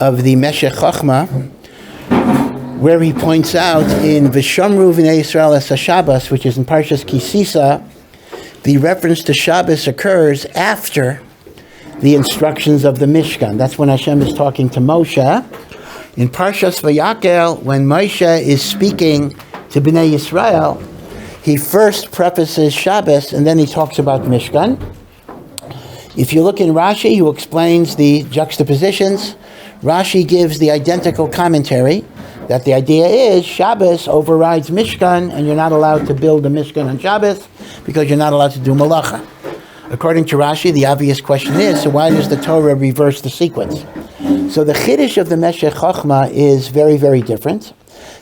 of the Meshech Chochmah, where he points out in V'shamru v'nei Yisrael es HaShabbos, which is in Parshas Kisisa, the reference to Shabbos occurs after the instructions of the Mishkan. That's when Hashem is talking to Moshe. In Parshas Vayakel, when Moshe is speaking to Bnei Yisrael, he first prefaces Shabbos and then he talks about Mishkan. If you look in Rashi, who explains the juxtapositions, Rashi gives the identical commentary that the idea is Shabbos overrides Mishkan and you're not allowed to build a Mishkan on Shabbos because you're not allowed to do Malacha. According to Rashi, the obvious question is, so why does the Torah reverse the sequence? So the Chiddush of the Meshech Chochmah is very, very different.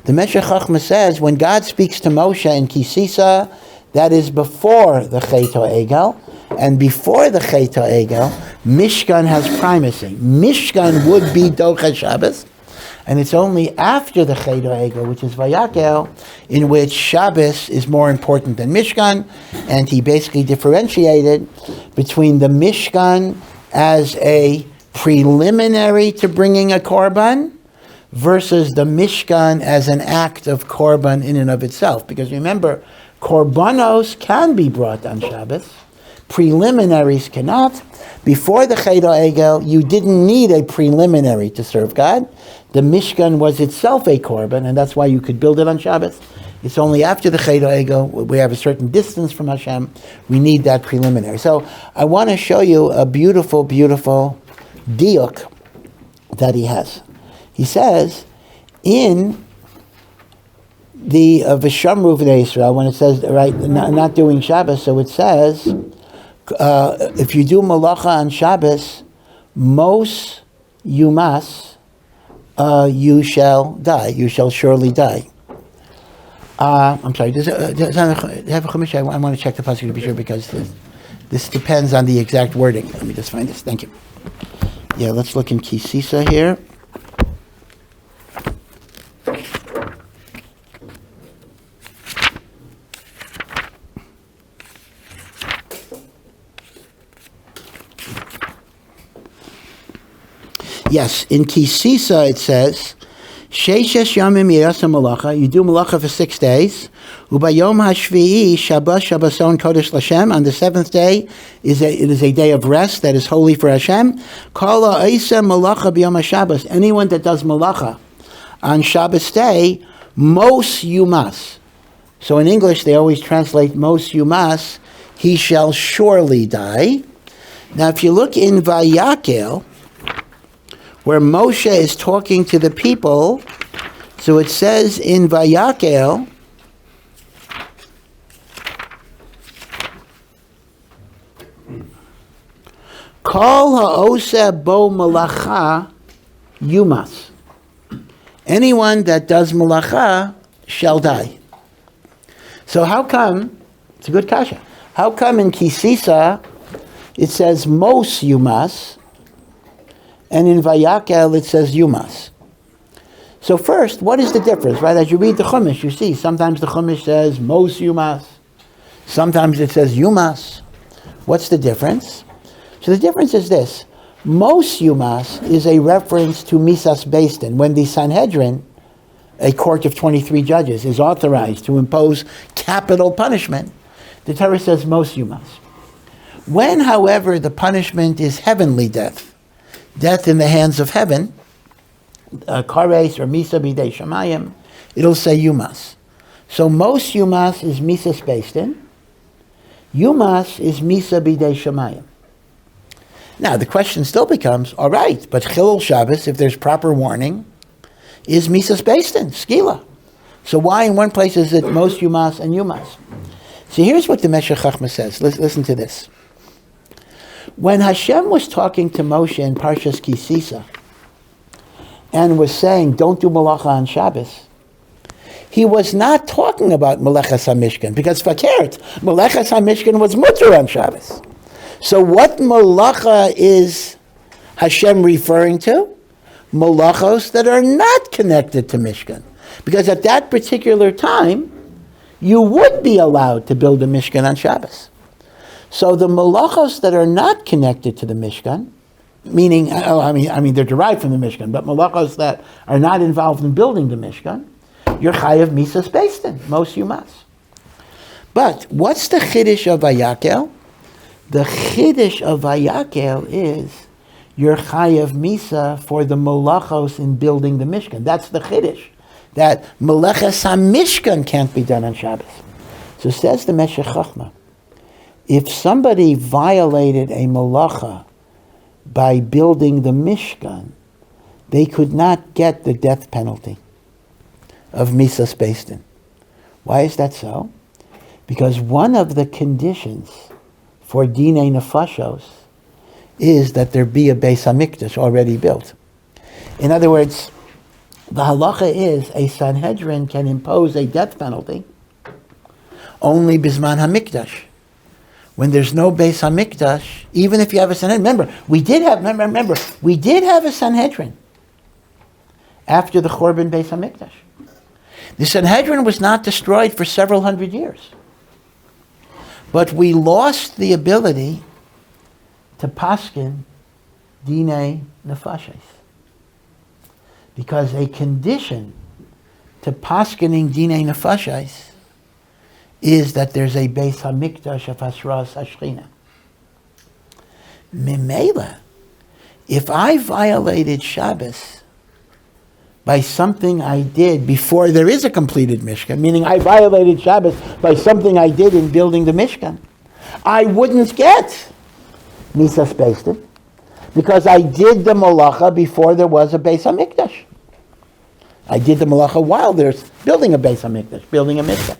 The Meshech Chochmah says when God speaks to Moshe in Kisisa, that is before the Chet HaEgel, and before the Chet HaEgel, Mishkan has primacy. Mishkan would be Docha Shabbos, and it's only after the Chet HaEgel, which is Vayakel, in which Shabbos is more important than Mishkan, and he basically differentiated between the Mishkan as a preliminary to bringing a korban versus the Mishkan as an act of korban in and of itself. Because remember, korbanos can be brought on Shabbos, preliminaries cannot. Before the Chet HaEgel, you didn't need a preliminary to serve God. The Mishkan was itself a korban, and that's why you could build it on Shabbos. It's only after the Chet HaEgel, we have a certain distance from Hashem, we need that preliminary. So I want to show you a beautiful, beautiful diuk that he has. He says, in the V'shamru v'nei Yisrael, when it says, right, not doing Shabbos, so it says, if you do Malacha on Shabbos, mos yumas, you shall die. You shall surely die. I'm sorry, does it have a chumash? I want to check the pasuk to be sure, because this depends on the exact wording. Let me just find this. Thank you. Yeah, let's look in Kisisa here. Yes, in Kisisa it says, Sheishes Yamim Yirasa Malacha, you do Malacha for 6 days. Ubayom HaShvi'i Shabbos Shabboson Kodesh Lashem, on the 7th day it is a day of rest that is holy for Hashem. Kol ha'iseh Malacha b'Yom HaShabbos, anyone that does Malacha on Shabbos day, mos yumas. So in English they always translate mos yumas, he shall surely die. Now if you look in Vayakel, where Moshe is talking to the people, so it says in Vayakel, Kol ha'oseh bo malacha yumas. Anyone that does malacha shall die. So how come, it's a good kasha, how come in Kisisa it says mos yumas, and in Vayakel it says Yumas? So first, what is the difference, right? As you read the Chumash, you see sometimes the Chumash says Mos Yumas, sometimes it says Yumas. What's the difference? So the difference is this. Mos Yumas is a reference to Misas Beis Din, when the Sanhedrin, a court of 23 judges, is authorized to impose capital punishment. The Torah says Mos Yumas. When, however, the punishment is heavenly death, death in the hands of heaven, kares or misa b'dei shamayim, it'll say yumas. So mos yumas is misas beis din, yumas is misa b'dei shamayim. Now the question still becomes, all right, but chilul Shabbos, if there's proper warning, is misas beis din, skila. So why in one place is it mos yumas and yumas? So here's what the Meshech Chochmah says. Listen to this. When Hashem was talking to Moshe in Parshas Kisisa and was saying, don't do Malacha on Shabbos, he was not talking about Malachas HaMishkan, because fakert, Malachas HaMishkan was mutter on Shabbos. So what Malacha is Hashem referring to? Malachos that are not connected to Mishkan. Because at that particular time, you would be allowed to build a Mishkan on Shabbos. So the malachos that are not connected to the Mishkan, meaning, they're derived from the Mishkan, but malachos that are not involved in building the Mishkan, you're chayav misas beistin. Most you must. But what's the chiddush of Vayakel? The chiddush of Vayakel is you're chayav misa for the malachos in building the Mishkan. That's the chiddush. That malachas ha-Mishkan can't be done on Shabbos. So says the Meshech Chochmah, if somebody violated a malacha by building the Mishkan, they could not get the death penalty of misas beistin. Why is that so? Because one of the conditions for dinei nefashos is that there be a Beis HaMikdash already built. In other words, the halacha is a Sanhedrin can impose a death penalty only bisman HaMikdash. When there's no Beis HaMikdash, even if you have a Sanhedrin, remember, we did have a Sanhedrin after the Chorban Beis HaMikdash. The Sanhedrin was not destroyed for several hundred years. But we lost the ability to paskin dinei nefashos. Because a condition to paskening dinei nefashos is that there's a Beis HaMikdash of Hasras HaShechina. Mimela, if I violated Shabbos by something I did before there is a completed Mishkan, meaning I violated Shabbos by something I did in building the Mishkan, I wouldn't get misas beistin because I did the malacha before there was a Beis HaMikdash. I did the malacha while there's building a Beis HaMikdash, building a Mishkan.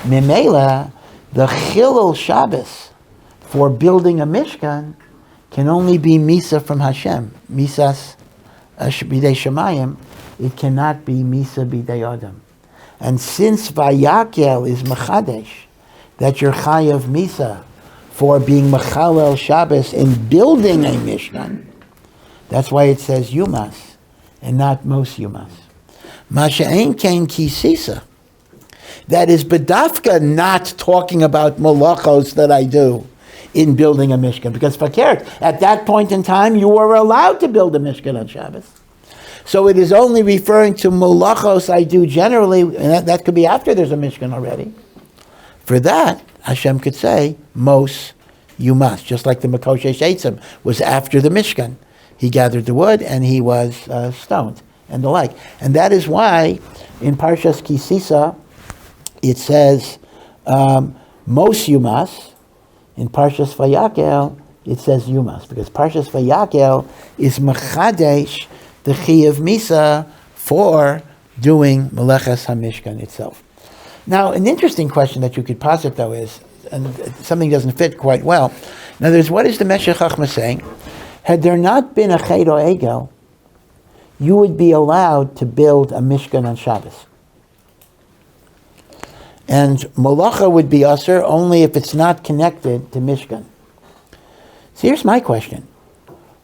Mimela, the chilul Shabbos for building a Mishkan can only be misa from Hashem, misas bidei shemayim. It cannot be misa bidei adam. And since Vayakel is mechadesh, that you're chayav misa for being mechalel Shabbos in building a Mishkan, that's why it says yumas and not mos yumas. Masha'en kain kisisa. That is bedafka not talking about malachos that I do in building a Mishkan. Because fakert, at that point in time, you were allowed to build a Mishkan on Shabbos. So it is only referring to malachos I do generally, and that could be after there's a Mishkan already. For that, Hashem could say, mos you must. Just like the Makoshesh Eitzim was after the Mishkan. He gathered the wood and he was stoned and the like. And that is why in Parshas Kisisa, it says, mos yumas. In Parshas Vayakel, it says yumas. Because Parshas Vayakel is mechadesh, the chi of misa, for doing Melechas HaMishkan itself. Now, an interesting question that you could posit, though, is, and something doesn't fit quite well. In other words, what is the Meshech Chochmah saying? Had there not been a ched or egel, you would be allowed to build a Mishkan on Shabbos. And Malacha would be usher only if it's not connected to Mishkan. So here's my question.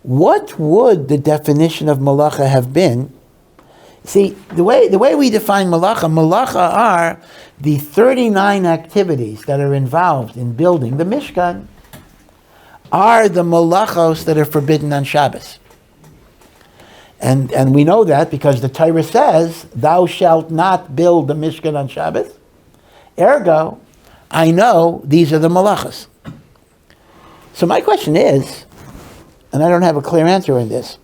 What would the definition of Malacha have been? See, the way we define Malacha are the 39 activities that are involved in building the Mishkan are the Malachos that are forbidden on Shabbos. And we know that because the Torah says, thou shalt not build the Mishkan on Shabbos. Ergo, I know these are the malachas. So my question is, and I don't have a clear answer in this,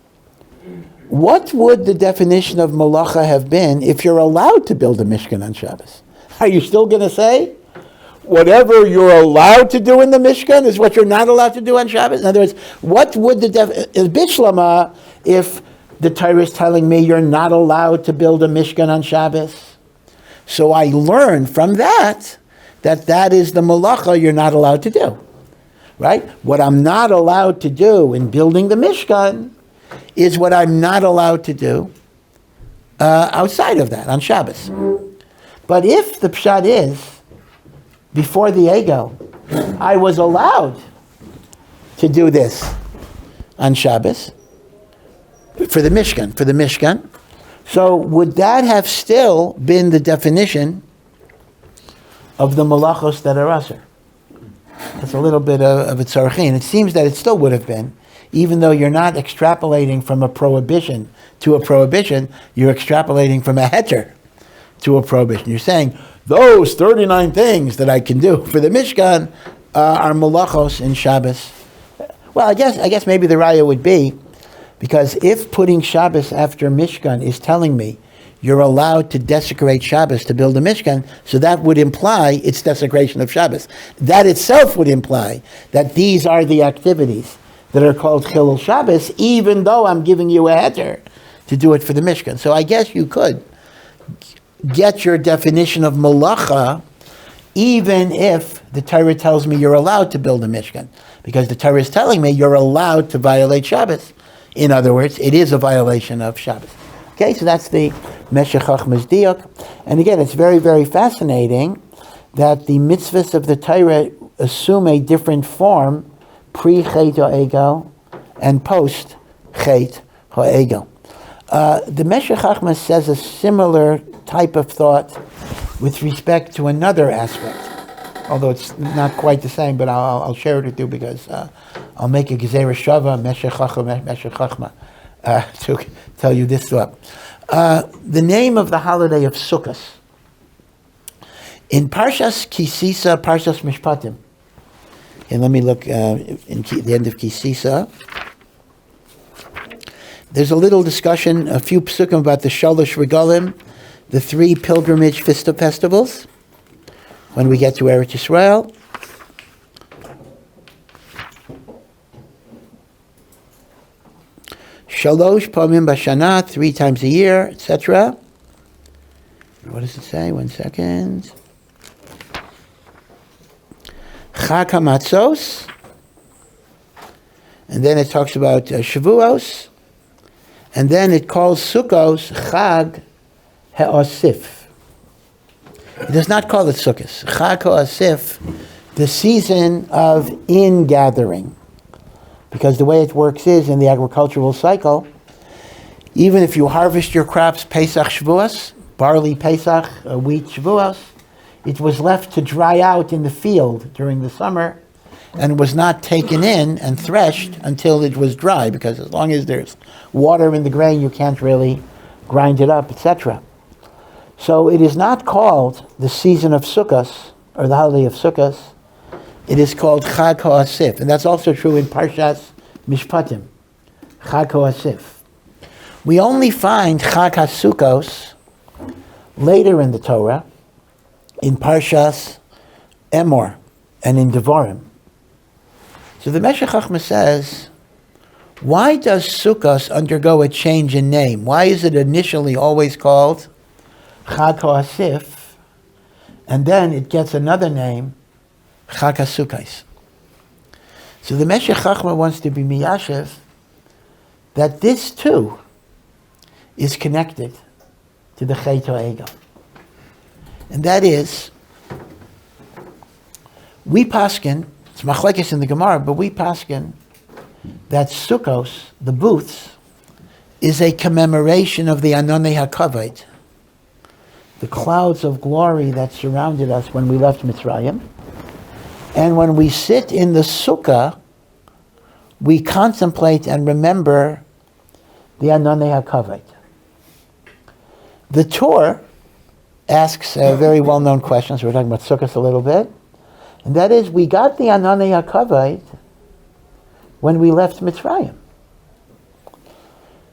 what would the definition of malacha have been if you're allowed to build a Mishkan on Shabbos? Are you still going to say, whatever you're allowed to do in the Mishkan is what you're not allowed to do on Shabbos? In other words, what would the Bishlama if the Torah is telling me you're not allowed to build a Mishkan on Shabbos? So I learn from that is the malacha you're not allowed to do. Right? What I'm not allowed to do in building the Mishkan is what I'm not allowed to do outside of that, on Shabbos. But if the pshat is, before the ego, I was allowed to do this on Shabbos, for the Mishkan, so would that have still been the definition of the malachos that are aser? That's a little bit of a tzarachin. It seems that it still would have been, even though you're not extrapolating from a prohibition to a prohibition, you're extrapolating from a heter to a prohibition. You're saying, those 39 things that I can do for the Mishkan are malachos in Shabbos. Well, I guess maybe the raya would be, because if putting Shabbos after Mishkan is telling me you're allowed to desecrate Shabbos to build a Mishkan, so that would imply it's desecration of Shabbos. That itself would imply that these are the activities that are called Chilul Shabbos, even though I'm giving you a heter to do it for the Mishkan. So I guess you could get your definition of Malacha even if the Torah tells me you're allowed to build a Mishkan, because the Torah is telling me you're allowed to violate Shabbos. In other words, it is a violation of Shabbos. Okay, so that's the Meshech Chochmas Diuk. And again, it's very, very fascinating that the mitzvahs of the Torah assume a different form pre-chet ha'egel and post-chet ha'egel. The Meshech Chochmas says a similar type of thought with respect to another aspect, although it's not quite the same, but I'll share it with you because I'll make a Gezerah Shava, Meshech Chochma, to tell you this thought. The name of the holiday of Sukkos. In Parshas Kisisa, Parshas Mishpatim, and let me look in the end of Kisisa, there's a little discussion, a few psukim about the Shalosh Regalim, the 3 pilgrimage festivals, when we get to Eretz Yisrael. Shalosh Pamim Bashana, 3 times a year, etc. What does it say? 1 second. Chag HaMatzos. And then it talks about Shavuos. And then it calls Sukkos Chag HaOsif. It does not call it Sukkos. Chag HaOsif, the season of ingathering. Because the way it works is, in the agricultural cycle, even if you harvest your crops Pesach Shavuos, barley Pesach, wheat Shavuos, it was left to dry out in the field during the summer and was not taken in and threshed until it was dry, because as long as there's water in the grain, you can't really grind it up, etc. So it is not called the season of Sukkos, or the holiday of Sukkos. It is called Chag HaOsif, and that's also true in Parshas Mishpatim, Chag HaOsif. We only find Chag HaSukkos later in the Torah, in Parshas Emor and in Devarim. So the Meshech Chochma says, why does Sukkos undergo a change in name? Why is it initially always called Chag HaOsif, and then it gets another name, Chag HaSukkos? So the Meshech Chochma wants to be miyashiv that this too is connected to the Chet HaEgel. And that is, we paskin, it's machlekes in the Gemara, but we paskin that Sukkos, the booths, is a commemoration of the Anonei HaKavod, the clouds of glory that surrounded us when we left Mitzrayim. And when we sit in the sukkah, we contemplate and remember the Anonei HaKavod. The Torah asks a very well-known question, so we're talking about Sukkos a little bit, and that is, we got the Anonei HaKavod when we left Mitzrayim.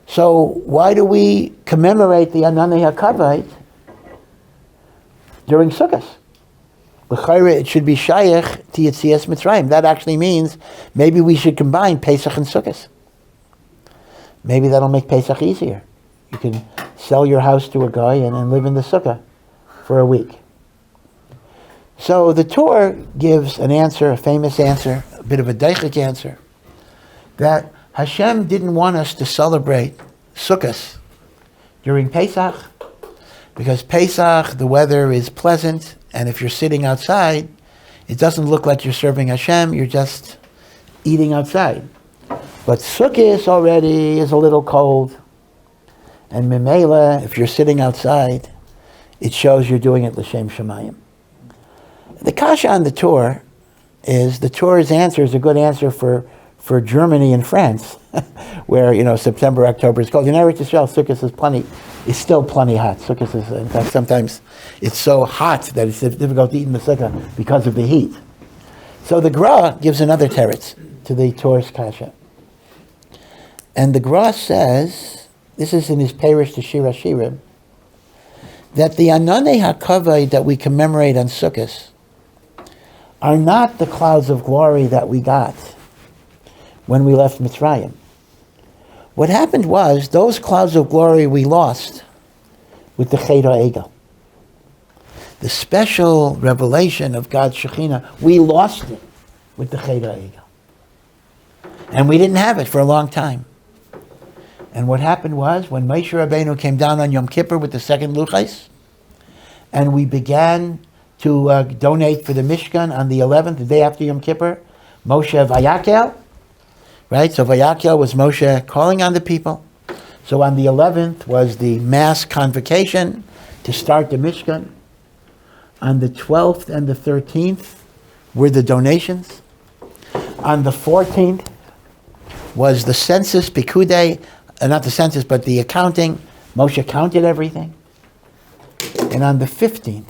So why do we commemorate the Anonei HaKavod during Sukkos? It should be Shayach to Yetzias Mitzrayim. That actually means maybe we should combine Pesach and Sukkos. Maybe that'll make Pesach easier. You can sell your house to a guy and live in the sukkah for a week. So the Torah gives an answer, a famous answer, a bit of a deichik answer, that Hashem didn't want us to celebrate Sukkos during Pesach, because Pesach, the weather is pleasant, and if you're sitting outside, it doesn't look like you're serving Hashem, you're just eating outside. But Sukkos already is a little cold, and Memela, if you're sitting outside, it shows you're doing it L'Shem Shemayim. The kasha on the Torah is, the Torah's answer is a good answer for for Germany and France, where September, October is cold. In Eretz Yisrael, Sukkos is still plenty hot. Sukkos is, in fact, sometimes it's so hot that it's difficult to eat in the sukkah because of the heat. So the Gra gives another teretz to the Torah's kasha. And the Gra says, this is in his Perish to Shir HaShirim, that the Ananei HaKavod that we commemorate on Sukkos are not the clouds of glory that we got when we left Mitzrayim. What happened was, those clouds of glory we lost with the Cedar Egel. The special revelation of God's Shekhinah, we lost it with the Cedar Egel. And we didn't have it for a long time. And what happened was, when Moshe Rabbeinu came down on Yom Kippur with the second Luchos, and we began to donate for the Mishkan on the 11th, the day after Yom Kippur, Moshe Vayakel, right? So Vayakel was Moshe calling on the people. So on the 11th was the mass convocation to start the Mishkan. On the 12th and the 13th were the donations. On the 14th was the census, Pikudei, not the census, but the accounting. Moshe counted everything. And on the 15th,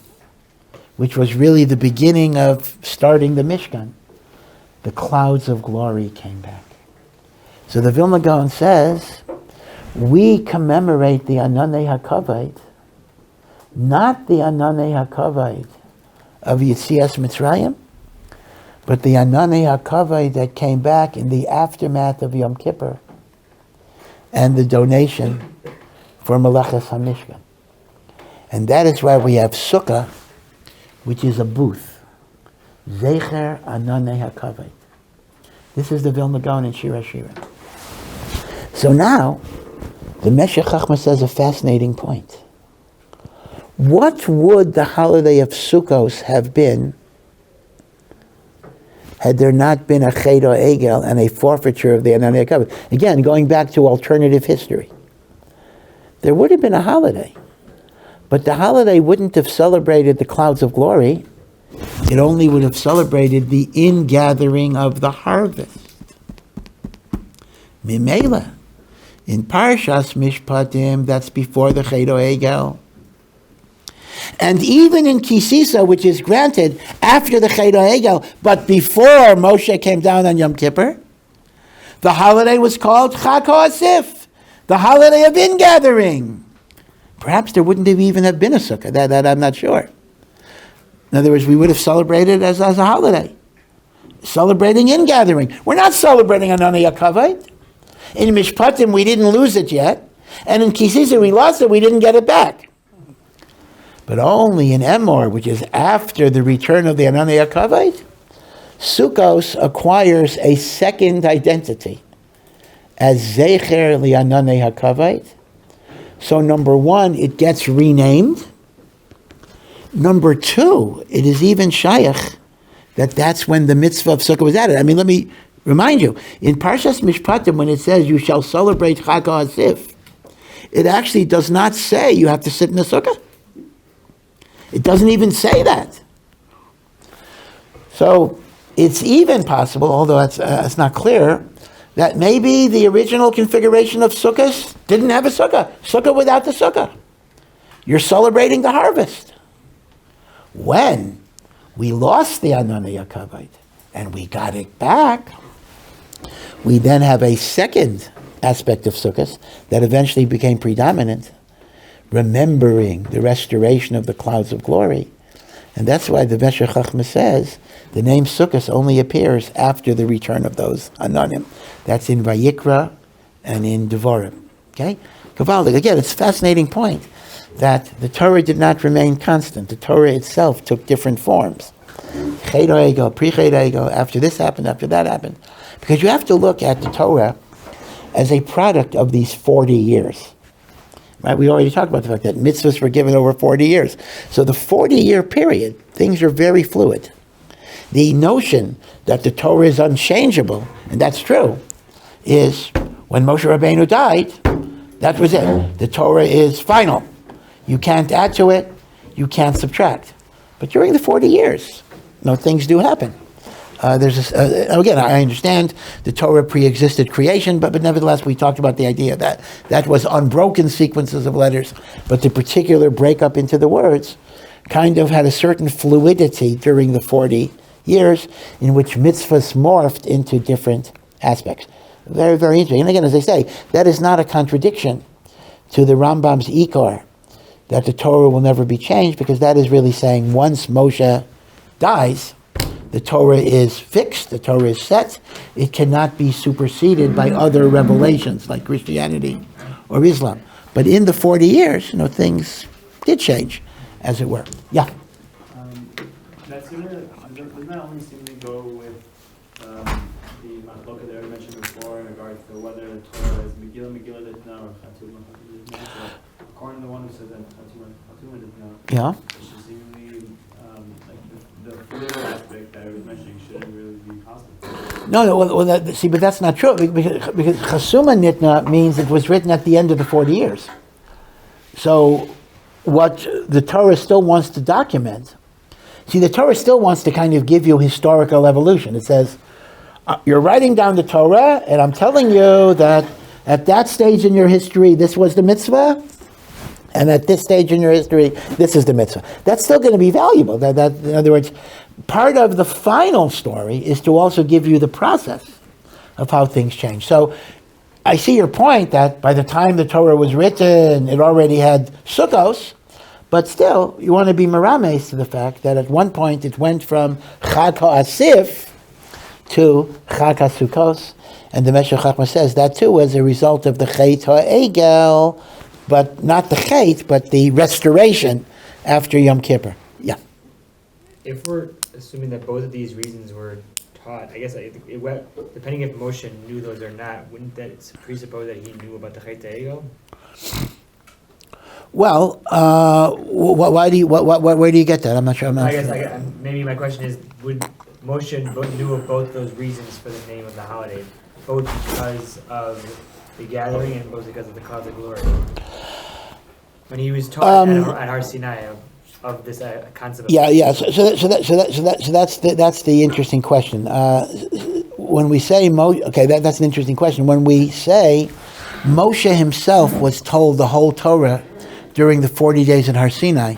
which was really the beginning of starting the Mishkan, the clouds of glory came back. So the Vilna Gaon says, we commemorate the Ananei HaKavod, not the Ananei HaKavod of Yetzias Mitzrayim, but the Ananei HaKavod that came back in the aftermath of Yom Kippur and the donation for Malachas HaMishkan. And that is why we have Sukkah, which is a booth. Zecher Ananei HaKavod. This is the Vilna Gaon in Shir HaShirim. So now, the Meshech Chochmah says a fascinating point. What would the holiday of Sukkos have been had there not been a Cheder Egel and a forfeiture of the Ananei HaKavod? Again, going back to alternative history. There would have been a holiday, but the holiday wouldn't have celebrated the clouds of glory. It only would have celebrated the ingathering of the harvest. Mimela. In Parshas Mishpatim, that's before the Cheder Egel. And even in Kisisa, which is granted after the Cheder Egel, but before Moshe came down on Yom Kippur, the holiday was called Chag HaAsif, the holiday of ingathering. Perhaps there wouldn't have even have been a sukkah. That I'm not sure. In other words, we would have celebrated as a holiday, celebrating ingathering. We're not celebrating Ananei HaKavod. In Mishpatim, we didn't lose it yet. And in Kisisa, we lost it, we didn't get it back. But only in Emor, which is after the return of the Ananei HaKavod, Sukkos acquires a second identity as Zecher LiAnanei HaKavod. So number one, it gets renamed. Number two, it is even Shayach that's when the mitzvah of Sukkah was added. I mean, let me remind you, in Parshas Mishpatim, when it says you shall celebrate Chag HaAsif, it actually does not say you have to sit in the sukkah. It doesn't even say that. So it's even possible, although it's not clear, that maybe the original configuration of Sukkos didn't have a sukkah. Sukkah without the sukkah. You're celebrating the harvest. When we lost the Ananei HaKavod and we got it back, we then have a second aspect of Sukkos that eventually became predominant, remembering the restoration of the clouds of glory. And that's why the Meshech Chochmah says the name Sukkos only appears after the return of those Anonim. That's in Vayikra and in Devarim. Okay? Gavaldik. Again, it's a fascinating point that the Torah did not remain constant. The Torah itself took different forms. Cheder Egel, pre-Cheder Egel, after this happened, after that happened. Because you have to look at the Torah as a product of these 40 years. Right? We already talked about the fact that mitzvahs were given over 40 years. So the 40-year period, things are very fluid. The notion that the Torah is unchangeable, and that's true, is when Moshe Rabbeinu died, that was it. The Torah is final. You can't add to it, you can't subtract. But during the 40 years, things do happen. Again, I understand the Torah pre-existed creation, but nevertheless, we talked about the idea that that was unbroken sequences of letters, but the particular breakup into the words kind of had a certain fluidity during the 40 years in which mitzvahs morphed into different aspects. Very, very interesting. And again, as I say, that is not a contradiction to the Rambam's ikar, that the Torah will never be changed, because that is really saying once Moshe dies, the Torah is fixed, the Torah is set. It cannot be superseded by other revelations like Christianity or Islam. But in the 40 years, things did change, as it were. Yeah? Doesn't that only seem to go with the Malacha that I mentioned before in regards to whether the Torah is Megillah Ditna or Chatuma Ditna? So according to the one who says that Chatuma Ditna, Yeah. it should seemingly the fluid aspect that I was mentioning shouldn't really be possible. No, but that's not true, because Chasuma Nitna means it was written at the end of the 40 years. So what the Torah still wants to document, the Torah still wants to kind of give you historical evolution. It says, you're writing down the Torah, and I'm telling you that at that stage in your history, this was the mitzvah, and at this stage in your history, this is the mitzvah. That's still going to be valuable. That, in other words, part of the final story is to also give you the process of how things change. So I see your point that by the time the Torah was written, it already had Sukkos, but still, you want to be merames to the fact that at one point it went from Chag HaAsif to Chag HaSukkos, and the Meshech Chachma says that too was a result of the Chet HaEgel, but not the Chet, but the restoration after Yom Kippur. Yeah. If we're assuming that both of these reasons were taught, I guess depending if Moshe knew those or not, wouldn't that presuppose that he knew about the Chet HaEgel? Well, where do you get that? I'm not sure. I guess maybe my question is: would Moshe knew of both those reasons for the name of the holiday, both because of the gathering and both because of the clouds of glory? When he was taught at Har Sinai of this concept. So that's the interesting question. When we say that's an interesting question. When we say Moshe himself was told the whole Torah during the 40 days in Har Sinai,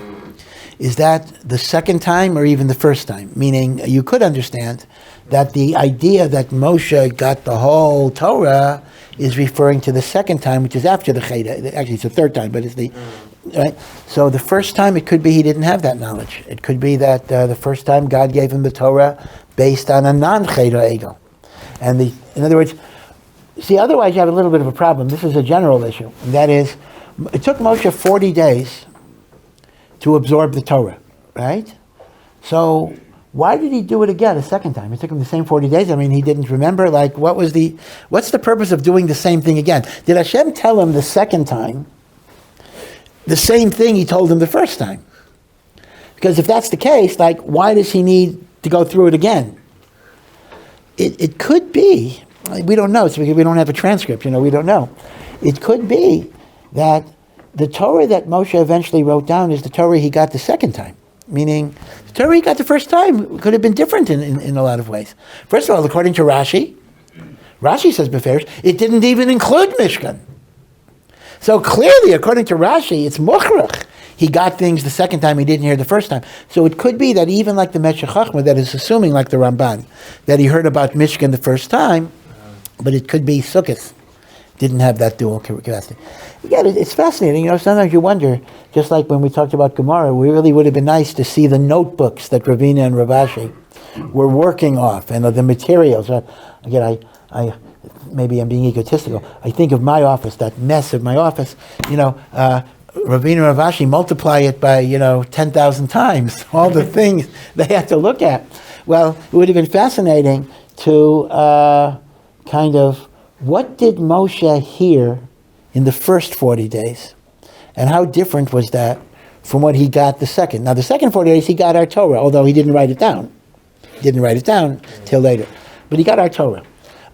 is that the second time or even the first time? Meaning, you could understand that the idea that Moshe got the whole Torah is referring to the second time, which is after the Chet. Actually, it's the third time, but it's the right. So the first time, it could be he didn't have that knowledge. It could be that the first time God gave him the Torah based on a non-Chet Egel, and in other words, otherwise you have a little bit of a problem. This is a general issue, and that is, it took Moshe 40 days to absorb the Torah, right? So why did he do it again a second time? It took him the same 40 days. I mean, he didn't remember. What's the purpose of doing the same thing again? Did Hashem tell him the second time the same thing he told him the first time? Because if that's the case, why does he need to go through it again? It could be, we don't know, it's because we don't have a transcript, we don't know. It could be that the Torah that Moshe eventually wrote down is the Torah he got the second time. Meaning, the Torah he got the first time could have been different in a lot of ways. First of all, according to Rashi says Beferish, it didn't even include Mishkan. So clearly, according to Rashi, it's Mochrach. He got things the second time he didn't hear the first time. So it could be that even like the Meshech Chachma, that is assuming like the Ramban, that he heard about Mishkan the first time, but it could be Sukkos. Didn't have that dual capacity. Again, it's fascinating. Sometimes you wonder, just like when we talked about Gemara, we really would have been nice to see the notebooks that Ravina and Ravashi were working off, and the materials. Again, maybe I'm being egotistical. I think of my office, that mess of my office. Ravina and Ravashi, multiply it by 10,000 times. All the things they had to look at. Well, it would have been fascinating to what did Moshe hear in the first 40 days? And how different was that from what he got the second? Now, the second 40 days, he got our Torah, although he didn't write it down. He didn't write it down till later. But he got our Torah,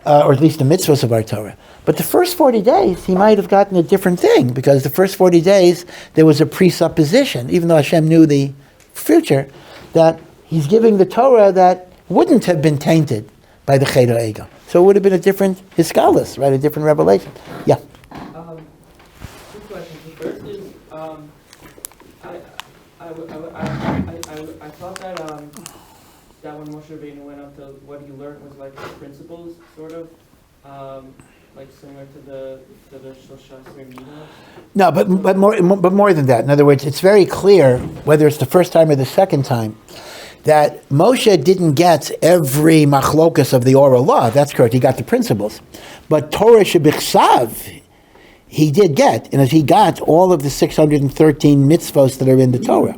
or at least the mitzvahs of our Torah. But the first 40 days, he might have gotten a different thing, because the first 40 days, there was a presupposition, even though Hashem knew the future, that he's giving the Torah that wouldn't have been tainted by the Cheder Egel. So it would have been a different Hiskalis, right? A different revelation. Yeah. Two questions. The first is, I thought that when Moshe Rabbeinu went up to what he learned was like the principles, sort of, like similar to the Shloshah Sirminos. No, but more than that. In other words, it's very clear, whether it's the first time or the second time, that Moshe didn't get every machlokas of the oral law. That's correct. He got the principles. But Torah shebichsav, he did get. And he got all of the 613 mitzvos that are in the Torah.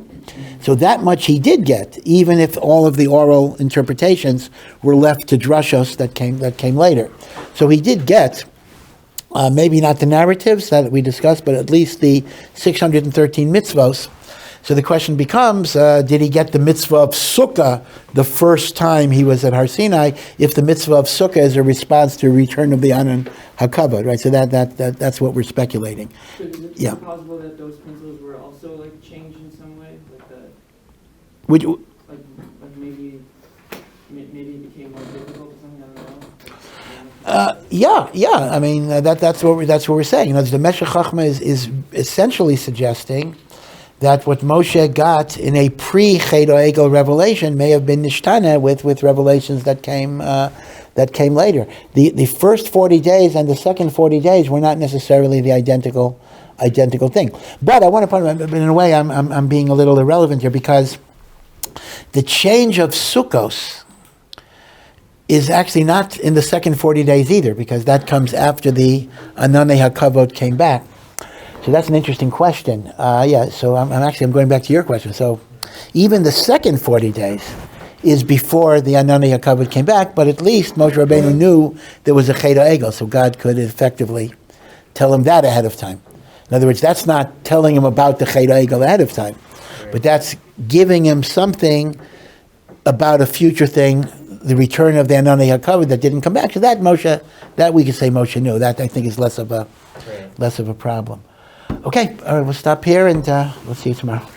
So that much he did get, even if all of the oral interpretations were left to drushos that came later. So he did get, maybe not the narratives that we discussed, but at least the 613 mitzvos. So the question becomes, did he get the mitzvah of Sukkah the first time he was at Har Sinai, if the mitzvah of Sukkah is a response to a return of the Anan HaKavod, right? So that's what we're speculating. So is it possible that those principles were also like changed in some way? Like that? Which, Like maybe it became more difficult or something, I don't know. yeah. I mean, that's what we're saying. You know, the Meshech Chochmah is essentially suggesting that what Moshe got in a pre-Cheder Egel revelation may have been nishtana with revelations that came later. The first 40 days and the second 40 days were not necessarily the identical thing. But I want to point out, in a way, I'm being a little irrelevant here, because the change of Sukkos is actually not in the second 40 days either, because that comes after the Ananei HaKavod came back. So that's an interesting question. So I'm going back to your question. So even the second 40 days is before the Ananei HaKavod came back, but at least Moshe Rabbeinu knew there was a Cheder Egel, so God could effectively tell him that ahead of time. In other words, that's not telling him about the Cheder Egel ahead of time, but that's giving him something about a future thing, the return of the Ananei HaKavod that didn't come back. So that we could say Moshe knew. That I think is less of a problem. Okay, all right, we'll stop here and we'll see you tomorrow.